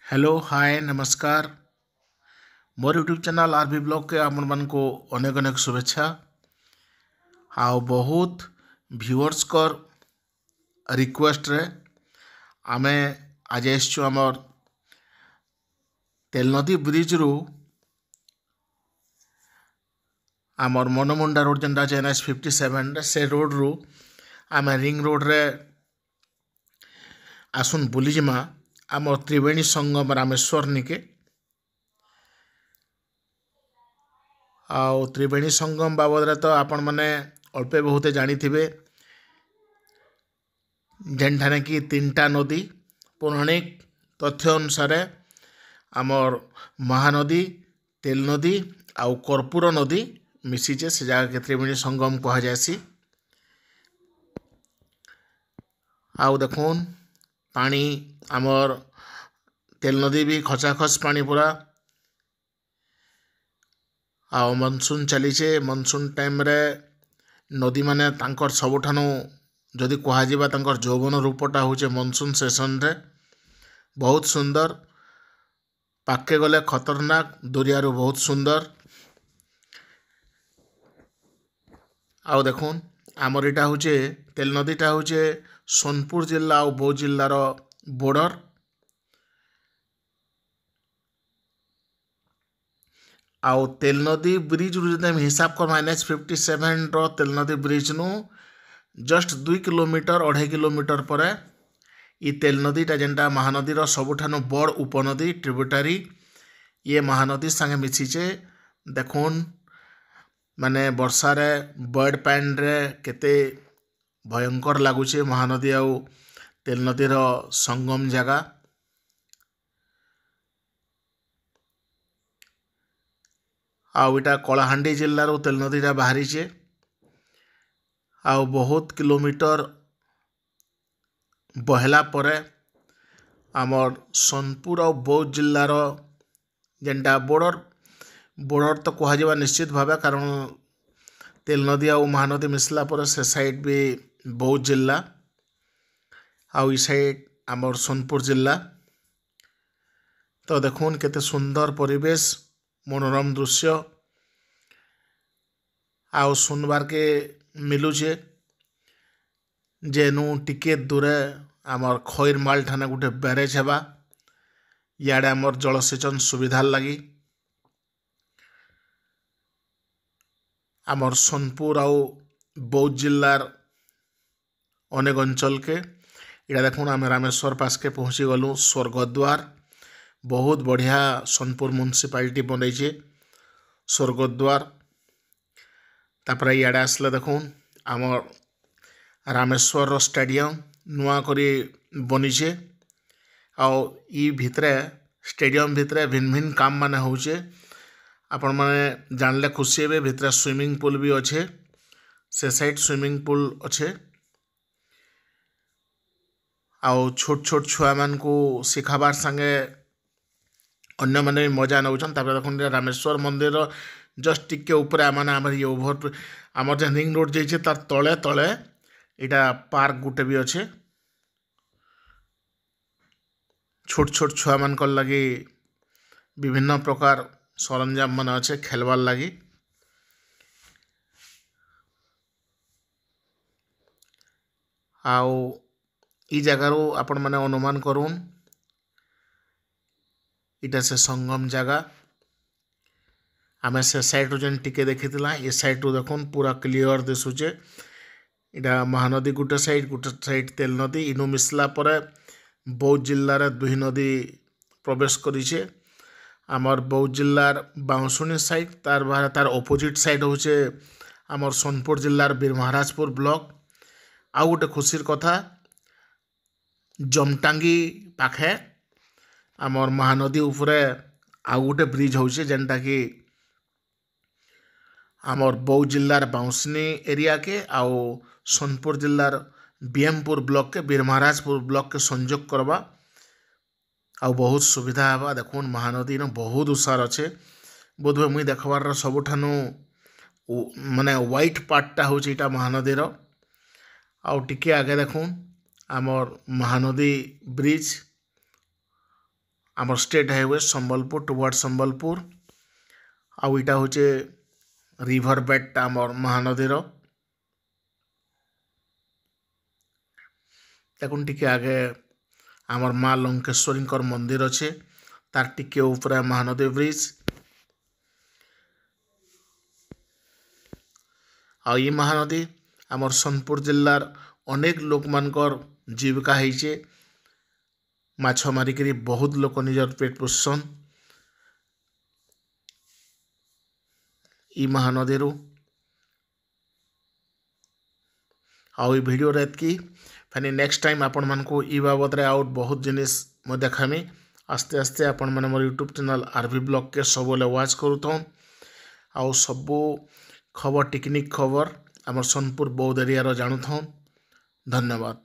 Hello hi नमस्कार। मोर YouTube channel RB blog के आपण मान को अनेक अनेक शुभेच्छा। आउ बहुत व्यूअर्स कर रिक्वेस्ट रे आमे आज एसचु आमर तेलनदी ब्रिज रु आमर मनमुंडा रोड जेनटा NH 57 से रोड रु आमे रिंग रोड रे आसुन बुलीजिमा आमर त्रिवेणी संगम रामेश्वर निके। आउ त्रिवेणी संगम बाबद तो आपण मैंने अल्पे बहुत जानी जेनठाने कि तीनटा नदी पौराणिक तथ्य अनुसार आमर महानदी तेल नदी आउ कर्पूर नदी मिशीचे से जगह के त्रिवेणी संगम कह जासी। आउ देखून पानी आमर तेल नदी भी खचाखच पानी पूरा। आउ मनसून चलीचे मनसून टाइम रे नदी माने तांकर सबुठानु जदि कह तांकर जौवन रूपटा होचे मनसून सेसन रे बहुत सुंदर। पाके गले खतरनाक दुरियारू बहुत सुंदर। आउ देखून आमर इटा होचे तेल नदीटा होचे सोनपुर जिला और बौद्ध जिलार बॉर्डर। आउ तेल नदी ब्रिज रु जब हिसाब कर NH 57 रो तेल नदी ब्रिज नु जस्ट 2 किलोमीटर 2.5 किलोमीटर पर ये तेल नदीटा जेनटा महानदी सबुठानु बड़ उपनदी ट्रिब्यूटरी ये महानदी संगे मिशीचे। देखून माने वर्षा रे बर्ड पैन रे केते भयंकर लगुचे महानदी आउ तेल नदीर संगम जगह। आउ इटा कलाहांडी जिल्लार तेल नदीटा बाहरीचे। आउ बहुत किलोमीटर बहला परे आमर सोनपुर और बौद्ध जिल्लार जेनटा बॉर्डर तो कह निश्चित भाव कारण तेल नदी और महानदी मिसला पर से साइड भी बौद्ध जिला आउ ई साइड आमर सोनपुर जिला। तो देखून केते सुंदर परिवेश मनोरम दृश्य आउ सुनबार के मिलूचे जेनु टिके दूरे आमर खैरमाल ठाने गोटे ब्यारेज हेबा याडे आमर जलसेचन सुविधा लगी आमर सोनपुर आउ बौद्ध जिलार अनेक अंचल के इटा देखून आम रामेश्वर पास के पहुँची गलु स्वर्गद्वार बहुत बढ़िया सोनपुर म्यूनिसिपालिटी बनईचे स्वर्गद्वार। तापर इे आसले देखून आमर रामेश्वर स्टेडियम नुआ करी बनीचे आउ ई भितरे स्टेडियम भितरे भिन्न भिन्न काम माने होचे आपण माने जानले खुशी हेबे। भितरे स्विमिंग पूल भी अच्छे से साइड स्विमिंग पूल अच्छे आउ छोट छोट छुआ मान को शिखाबार संगे अन्य मैंने मजा नौचन। देखुन रामेश्वर मंदिर जस्ट टिके ऊपर आम ये ओभर आमर जो रिंग रोड जाइए तार तले तले इटा पार्क गुटे भी अच्छे छोट छोट छुआ मान लगी विभिन्न प्रकार सरंजाम मान अच्छे खेलवार लगी। आउ ई जगार आपण मैंने अनुमान करूँ इटा से संगम जगह आमे से साइड रू जेन टिके देखी ये साइड रू देखुन पूरा क्लियर दिशुचे इटा महानदी गोटे साइड तेल नदी इनु मिसला पर बौद्ध जिलार दुई नदी प्रवेश करिछे। आमर बौद्ध जिलार बाउंसुनी साइड तार अपोजिट साइड होचे आमर सोनपुर जिलार बीर महाराजपुर ब्लॉक। आउ गोटे खुशीर कथा जमटांगी पाखे आमर महानदी उपरे आउ गोटे ब्रिज होचे जेनटा कि आमर बौद्ध जिलार बाउंसनी एरिया के आउ सोनपुर जिलार बीएमपुर ब्लॉक के बीर महाराजपुर ब्लॉक के संजोग करवा आउ बहुत सुविधा हवा। देखुन महानदी न बहुत उषार अच्छे बोधवे मुई देखबार सबुठानु माने व्हाइट पार्टटा होचे इटा महानदीर। आउ टिके आगे देखुन आमर महानदी ब्रिज आमर state highway Sambalpur toward Sambalpur आउ इटा होचे रिवर बेड आमर महानदीर देखुन टिके आगे आमर माँ लंकेश्वरी मंदिर अच्छे तार टिके ऊपर महानदी ब्रिज आ ये महानदी आमर सोनपुर जिल्लार अनेक लोक मानकर जीविका होइछे माछ मारिकरी बहुत लोक निजर पेट पोषण ई महानदी आउ वीडियो एतकी फैनी नेक्स्ट टाइम आपण मान को ई बाबद आउट बहुत जिनिस मैं देखामी आस्ते आस्ते आपण मैंने मोर यूट्यूब चैनल आरवी ब्लॉग के सबले वाच करूँ आउ सबू खबर टेक्निक खबर आमर सोनपुर बौद्ध एरिया जानू था। धन्यवाद।